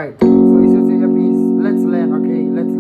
Right. So you should say your piece. Let's learn, okay? Let's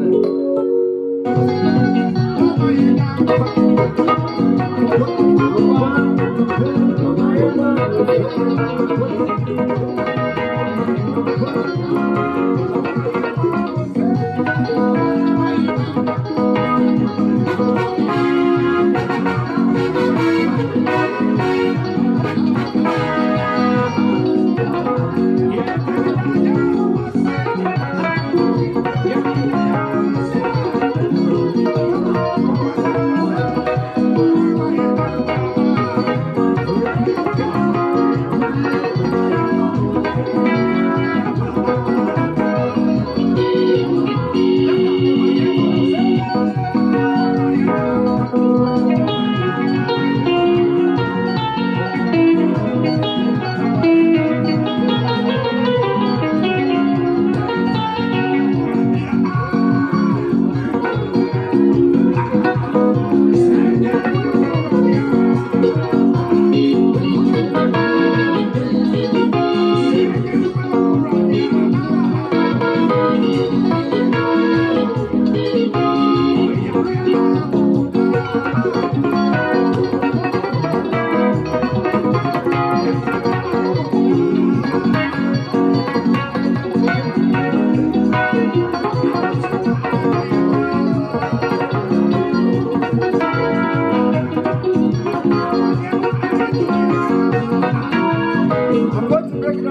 I'm going to break it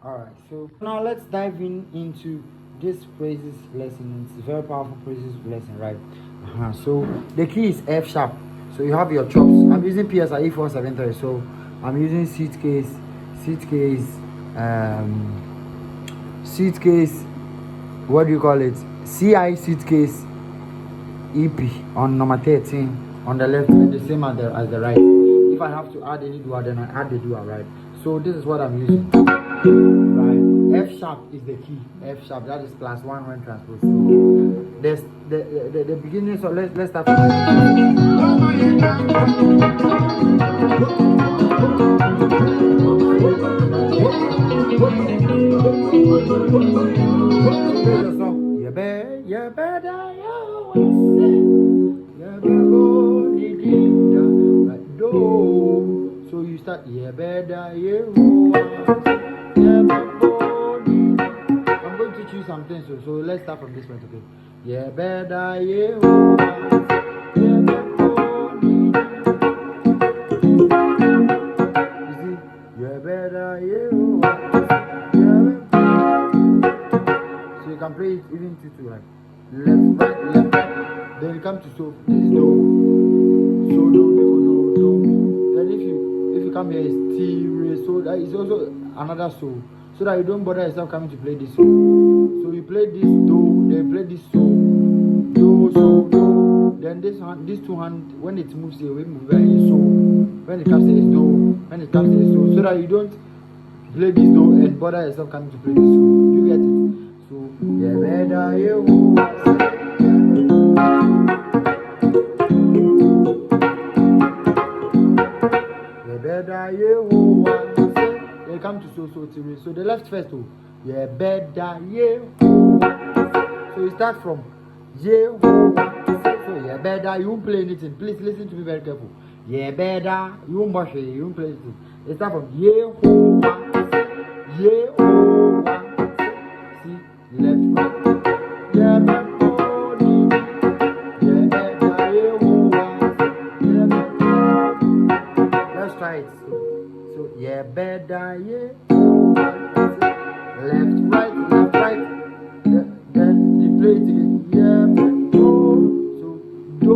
All right. So now let's dive into this praises lesson. It's a very powerful praises lesson, right? So the key is F sharp. So you have your chops. I'm using PSI 473. So I'm using suitcase, suitcase. What do you call it? CI suitcase EP on number 13 on the left, and the same as the right. If I have to add any dua, then I add the dua, right? So this is what I'm using. Right, F sharp is the key. F sharp, that is +1 when transposed. So there's the beginning. So let's start from so you start I'm going to choose something, so let's start from this point, okay? Yeah, better, yeah. You see, yeah, better, yeah. So you can play it even to like left, right. Then you come to so this is do, so do. Then if you come here is T, re, so that is also another so that you don't bother yourself coming to play this so you play this do, then play this so do, then these two hands when it moves here we move here so when it comes here is do, when it comes here is so that you don't play this do and bother yourself coming to play this so you get it. So yeah, better you better you they come to so the left first too. Yeah, better you. So you start from you. So yeah, better you won't play anything. Please listen to me very careful. Yeah, better you won't wash it. You won't play anything. You start from you. See left right. Yeah, better. Let's try it. So yeah, better yeah. Left, right. Then you play it again. Yeah, so do,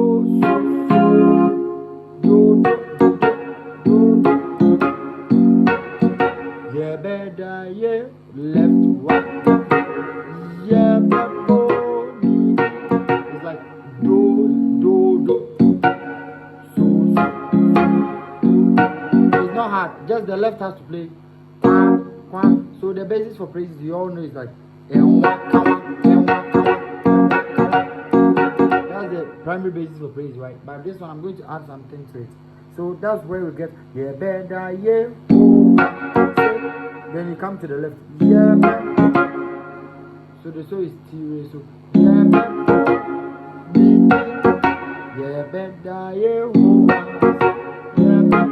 not hard. Just the left has to play. Kwa, kwa. So the basis for praises you all know is like enwa, kawa, enwa, kawa. That's the primary basis for praise, right? But this one I'm going to add something to it. So that's where we get yeah better yeah. Then you come to the left. Yeah better. So the so is T. So yeah better. Yeah better yeah. Yeah better.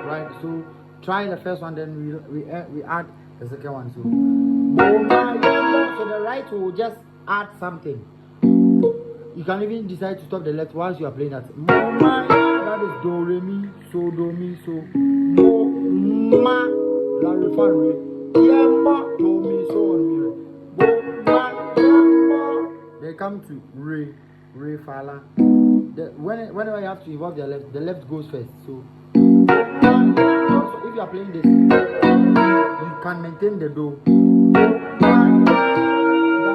Right. So try the first one, then we add the second one. So the right will just add something. You can even decide to stop the left once you are playing that. That is do re mi so do mi so mo ma la re fa re yembo do mi so mi re bo ma yembo. They come to re fa la. Whenever you have to involve the left goes first. So if you are playing this, you can maintain the do. Then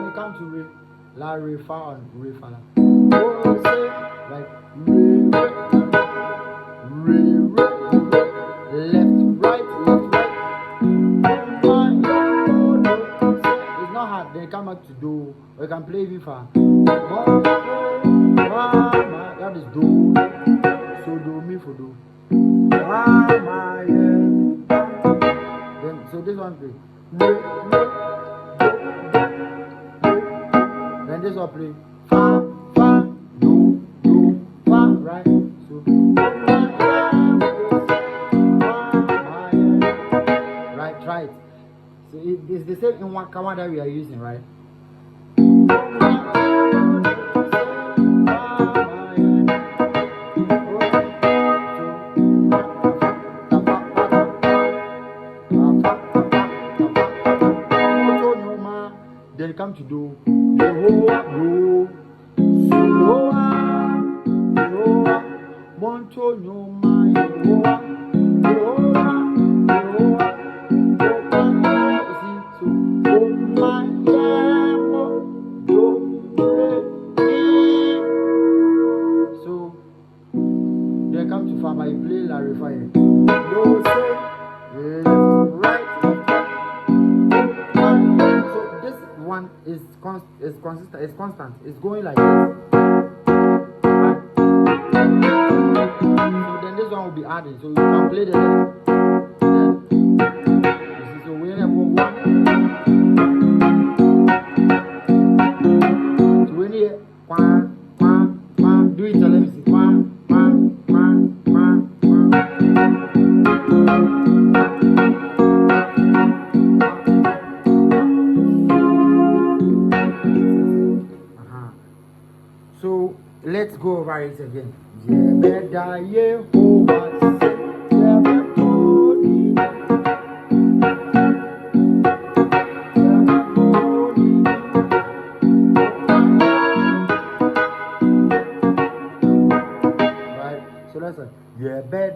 you come to re. La re fa and re fa la. Like re, left right. It's not hard. Then come back to do. Or you can play even far. That is do. So do mi for do. Then so this one play. Then this one play fa, do, fa, right? So right, try it. So it's the same in Wakawa that we are using, right? Then you come to do. So they come to far, but you play La Re Fa. One is consistent, it's constant, it's going like this. So then this one will be added, so you can play the left. Then so we have one. So when you do it, let me see. So let's go over it again. Right. So let's say left,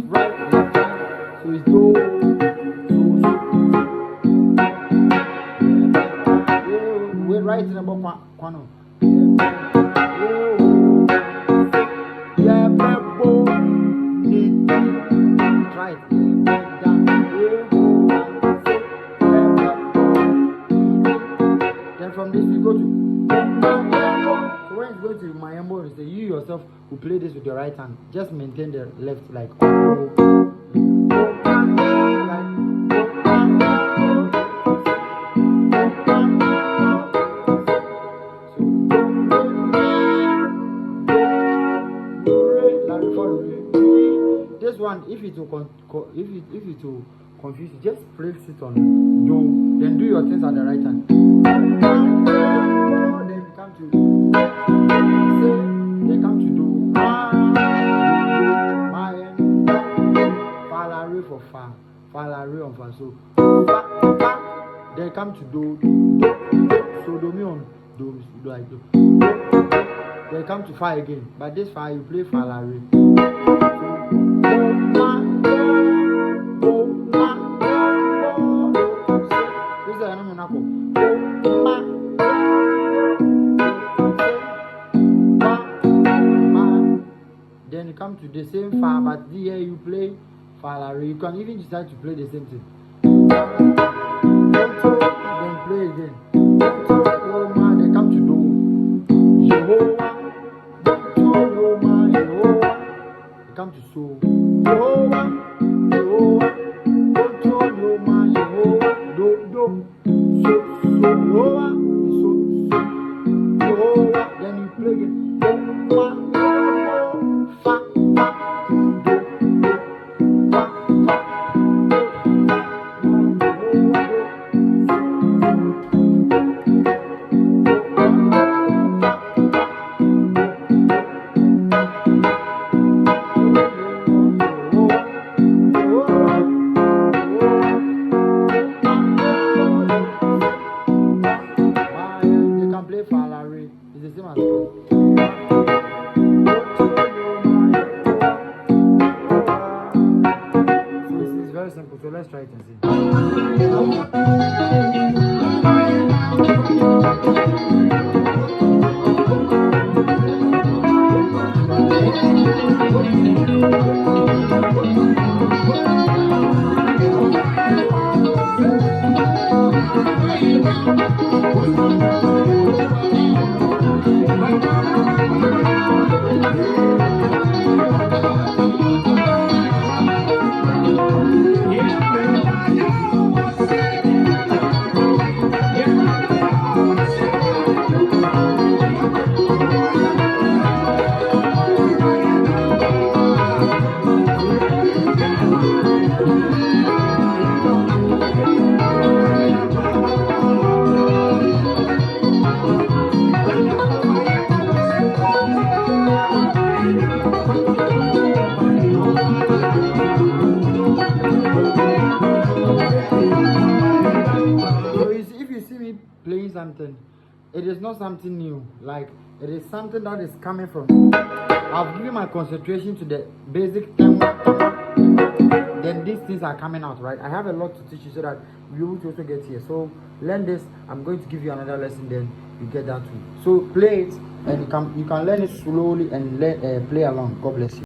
right. So it's do. We're right in about corner. Try it. Then from this we go to. So when it's going to Mayambo, you yourself will play this with your right hand. Just maintain the left like. This one, if it will confuse you, just place it on do, then do your things at the right hand. Then come to do fa la re for fa la re on fa. So fa, then come to do so do mi on do, like do. Then come to fa again. But this fa you play fa la re. This is another Then you come to the same fa, but here you play fa la re. You can even decide to play the same thing. Then play again. Then come to do. Jehovah, Jehovah. Come to so. Jehovah, Jehovah, Jehovah, do, so, Jehovah, so, Jehovah. Then you play again. Fa, it's the same as so it's very simple. So let's try it and see. Playing something, it is not something new, like it is something that is coming from. I've given my concentration to the basic thing, then these things are coming out, right? I have a lot to teach you so that you will also get here. So learn this. I'm going to give you another lesson, then you get that too. So play it, and you can learn it slowly and play along. God bless you.